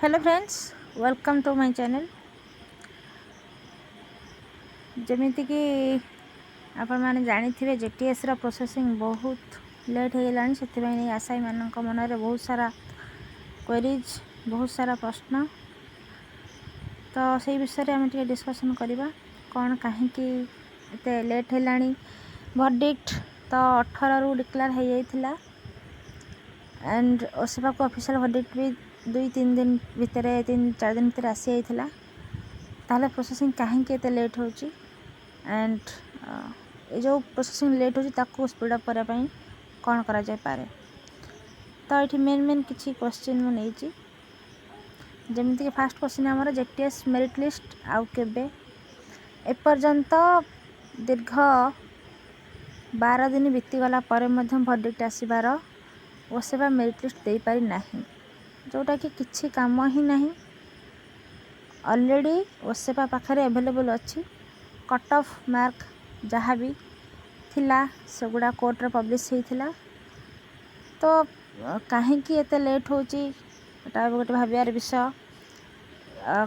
Hello friends, welcome to my channel. जमीती कि आपण माने जानी थे जेटीएस रा प्रोसेसिंग बहुत लेट हो गलानी से आसाई मानक मनरे बहुत सारा क्वेरीज बहुत सारा प्रश्न तो से विषय में आम टे डिस्कसन करवा कौन कहीं एते लेट है। वर्डिक्ट तो 18 रु डिक्लेयर हो जाइथिला एंड ओसेपा को ऑफिशियल वर्डिक्ट भी 2-3 दिन भितर 3-4 दिन भितर आसी जाइथिला। ताहले प्रोसेसिंग कहीं एते लेट होची एंड ये जो प्रोसेसिंग लेट होची ताको स्पीड अप करा पई कौन करा जाय पारे। तो ये मेन किसी क्वेश्चन मु नेची जमीती कि फास्ट क्वेश्चन हमर जेटीएस मेरिट लिस्ट आउ केबे एपर्यंत दीर्घ 12 दिन बीतीगला पर वर्डिक्ट आसबार ओसेपा मेरिट लिस्ट दे पारि नाही, जोटा कि किछि काम ही नहीं। ऑलरेडी ओसेपा पाखरे अवेलेबल अच्छी कट ऑफ मार्क जहाँ भी थिला सेगुड़ा कोर्ट रे पब्लिश होइथिला। तो कहीं एते लेट होची एटा गोटे भाबियार विषय।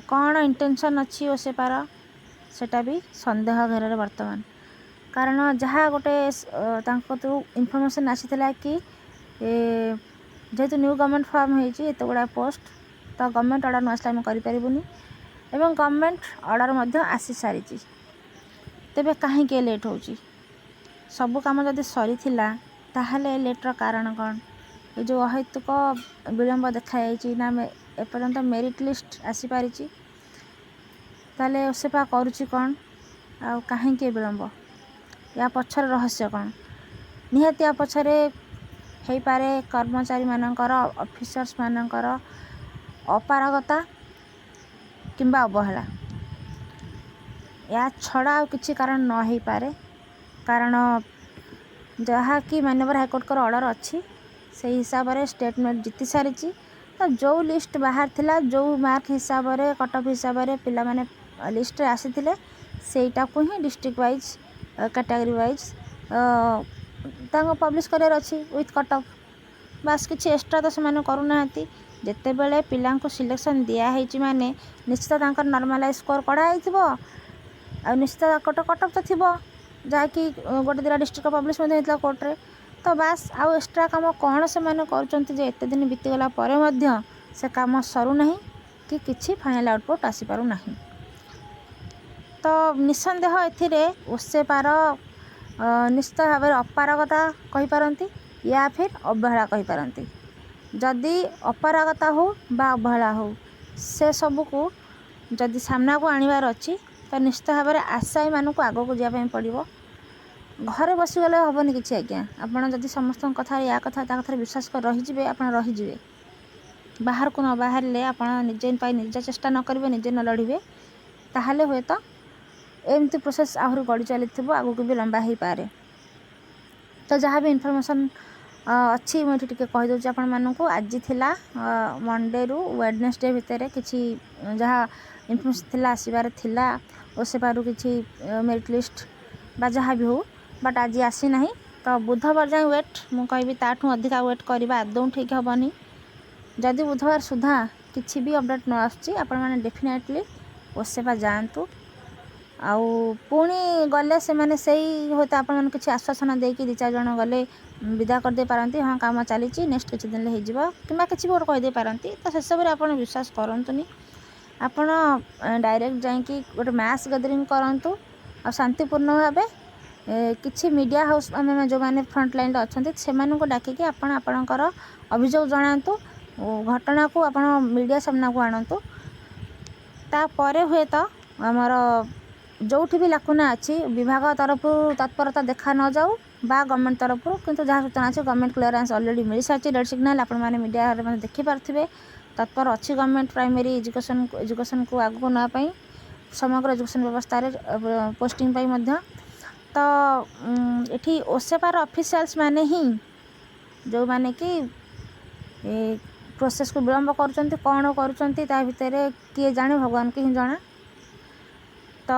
कौन इंटेंशन अच्छी ओसेपार सेटा भी संदेह घेर वर्तमान, कारण जहाँ गोटे तो इनफॉरमेशन आसीथिला कि जेहेतु न्यू गवर्नमेंट फॉर्म होती एत गुड़ा पोस्ट तो गवर्नमेंट ऑर्डर न आसला करें एवं गवर्नमेंट ऑर्डर आसी सारी तेबे कहीं लेट होची सबू कम जदि सरी ताहले लेटर कारण कौन ये जो अहेतुक विलंब देखा ना एपर्यंत मेरिट लिस्ट आसी पारिची ताले ओसेपा करुची कौन आ कहीं विलंब या पछर रहस्य कौन। निहाती या पछरे हो पारे कर्मचारी मानकर ऑफिसर्स मानकर अपारगता किंबा अवहेला या छड़ा किसी कारण न हो पारे, कारण जहाँ कि माननीय हाईकोर्ट का ऑर्डर अच्छी से हिसाब से स्टेटमेंट जीति सारी। तो जो लिस्ट बाहर थिला जो मार्क हिसाब से कट ऑफ हिसाब से पिला माने लिस्ट आसी सेटा को ही district wise category wise publish करार अच्छी विथ कट ऑफ बास किसी एक्स्ट्रा तो से करूना जिते बड़े पिला सिलेक्शन दिखाई माने निश्चित नॉर्मलाइज स्कोर कढ़ाई आ निश्चित कट ऑफ तो थी जहाँकि गोटे दिटा डिस्ट्रिक्ट पब्लिश होता कोर्ट रे। तो बास आउ एक्स्ट्रा काम कौन से करते दिन बीतीगला से काम सरूना कि किसी फाइनल आउटपुट आसीपार ना। तो निसंदेह ए ओसेपार निश्चित भाव में अपारगता कहींपारती या फिर अवहेला कहींपारती। जदि अपारगता हो बा अवहेला हो से सबू को जदि सामना को आनिबार अच्छी तो निश्चित भाव में आशायी मानक आग को जावाई पड़ो। घरे बसीगले हेनी कि आज्ञा आपड़ जदि समस्त कथा या कथा कथा विश्वास कर रहीजे आप रहीजे बाहर को न बाहर आप निजे निजे चेष्टा न करेंगे निजे न लड़े ताहले हुए तो एमती प्रोसेस आहरी गड़ी चली आगू को भी लंबा हो पारे। तो जहाँ भी इनफॉरमेशन अच्छी मुझे टी कहीदे आपण मानक आज थिला मंडे रु वेडनेसडे भितर किसी जहाँ इनफॉरमेशन थिला आसबार थिला ओसेपारु किसी मेरिट लिस्ट बा जहाँ भी हो बट आज आसी ना। तो बुधवार जाए वेट मु कहि ताठू अधिका वेट करवा आदौ ठीक हेनी। जदि बुधवार सुधा किसी भी अपडेट न आसुची आपण माने डेफिनेटली ओसेपा जातु आउ पुणी गले से माने सही होता आपण मन किसी आश्वासन देकी 2-4 जन गले विदा कर दे पारंती हाँ काम चली नेक्स्ट किसी दिन हो कि किसी गोटे कहीदे पारंती। तो से सब आप विश्वास करतुनि आपण डायरेक्ट जाकि गोटे मैस गैदरिंग करंतु आ शांतिपूर्ण भाव किसी मीडिया हाउस आम जो मैंने फ्रंट लाइन अच्छा से डाकिकी आपणकर अभियोग जनातु घटना को आप मीडिया सामना को आणतु। तापर हुए तो आमर जो भी लाकुना अच्छी विभाग तरफ तत्परता देखा न जाऊ बा गवर्नमेंट तरफ किंतु जहाँ सूचना अच्छे गवर्नमेंट क्लीयरेंस ऑलरेडी मिल सारी रेड सिग्नल आपण मैंने मीडिया देखिपे तत्पर अच्छी गवर्नमेंट प्राइमरी एजुकेशन को आगू नापी समग्र एजुकेशन व्यवस्था पोस्टिंग पाई। तो ये ओसेपार ऑफिशियल्स माने ही जो माने कि प्रोसेस को विलंब करुँच कौन करुँच किए जाने भगवान की ही जना। तो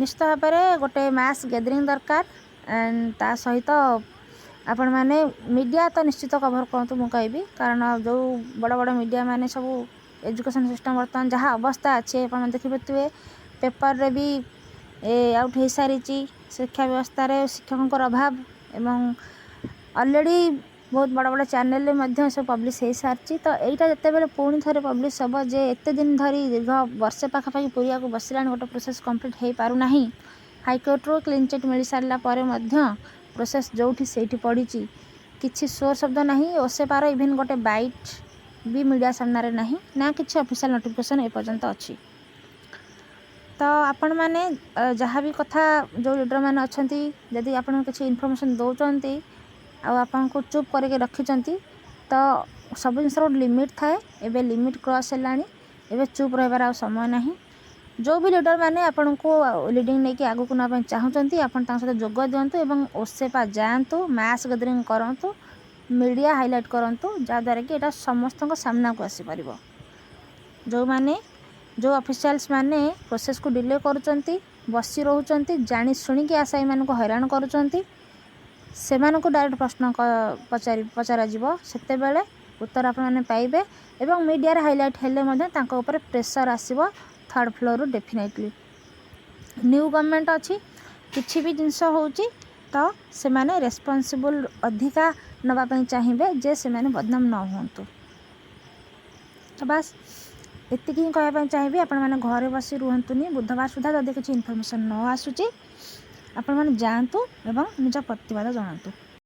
निश्चित भाव में गोटे मैस गैदरिंग दरकार एंड ता सहित आपण मैंने मीडिया तो निश्चित कभर करूँ मुझे कहबी, कारण जो बड़ बड़ मीडिया मैंने सब एजुकेशन सिस्टम बर्तमान जहाँ अवस्था अच्छे आप देखिपे पेपर रे भी आउट हो सारी शिक्षा व्यवस्था रे शिक्षकों अभाव एवं ऑलरेडी बहुत बड़ा बड़ा चैनल में सब पब्लिश हो सारी। तो यहाँ जिते पुणी थे पब्लिश हम जे एत दिन धरी दीर्घ वर्षे पाखापाखि पूरा को बसला गोटे प्रोसेस कंप्लीट हो पारना हाईकोर्टर क्लीन चिट मिल सारा प्रोसेस जो से पड़ी किसी सोर शब्द ना ओसे पार इवेन गोटे बाइट भी मीडिया सामने नहीं ना किसी ऑफिशियल नोटिफिकेशन एपर्यंत अच्छी। तो आपण मैंने जहाँ भी कथा जो लीडर मैंने अच्छा जदि आप किसी इनफॉरमेशन दौरान आपन को चुप करके रखिंट तो सब जिन लिमिट थाए एवं लिमिट क्रॉस है चुप रहार समय ना जो भी लीडर मैंने आपन को लीडिंग नहीं कि आगू ना चाहते आपन सहित जोग दिंतु एवं ओसेपा जातु मास गैदरिंग करूँ मीडिया हाईलाइट करूँ जहाँद्वारा कि यहाँ समस्त सामना को आसीपर जो मैंने जो ऑफिशियल्स माने प्रोसेस को डिले करुँच बसी रोच जानी शुणिकी आसामी मानक हैरान करुँच से डायरेक्ट प्रश्न पचरा से उत्तर आपने पाइबे एवं मीडिया हाईलाइट हेल्ले प्रेसर आसब third floor definitely new government अच्छी किसी भी जिनस हो तो से माने रेस्पॉन्सिबल अधिका नवापाई चाहिए जे से माने बदनाम न होंतु। तो बस एतिक ही कहवाई चाहिए आपण मैंने घरे बसी रुहतुनि बुधवार सुधा जब किसी इनफॉरमेशन न आसूची आपण मैंने जातु एवं निज प्रतिवाद जनातु।